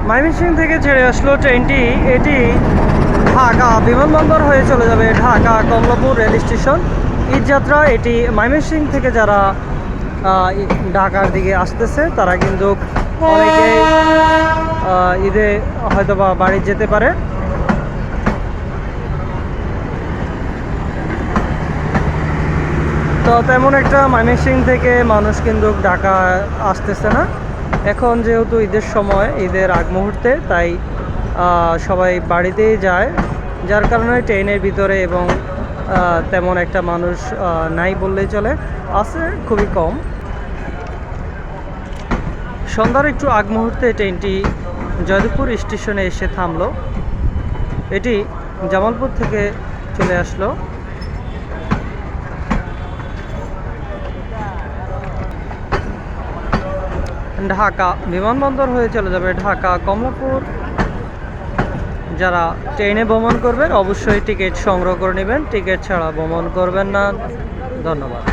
ময়মনসিংহ থেকে ছেড়ে আসলো ট্রেনটি। এটি ঢাকা বিমানবন্দর হয়ে চলে যাবে ঢাকা কমলাপুর রেল স্টেশন। ঈদযাত্রা এটি ময়মনসিংহ থেকে যারা ঢাকার দিকে আসতেছে তারা কিন্তু অনেকে ঈদে হয়তোবা বাড়ি যেতে পারে। তো তেমন একটা ময়মনসিংহ থেকে মানুষ কিন্তু ঢাকা আসতেছে না এখন, যেহেতু ঈদের সময়, ঈদের আগ মুহূর্তে, তাই সবাই বাড়িতেই যায়, যার কারণে ট্রেনের ভিতরে এবং তেমন একটা মানুষ নাই বললেই চলে, আছে খুবই কম। সন্ধ্যার একটু আগ মুহূর্তে ট্রেনটি জয়দেবপুর স্টেশনে এসে থামলো। এটি জামালপুর থেকে চলে আসলো। ঢাকা বিমানবন্দর হয়ে চলে যাবে ঢাকা কমলাপুর। যারা ট্রেনে ভ্রমণ করবেন অবশ্যই টিকিট সংগ্রহ করে নেবেন, টিকিট ছাড়া ভ্রমণ করবেন না। ধন্যবাদ।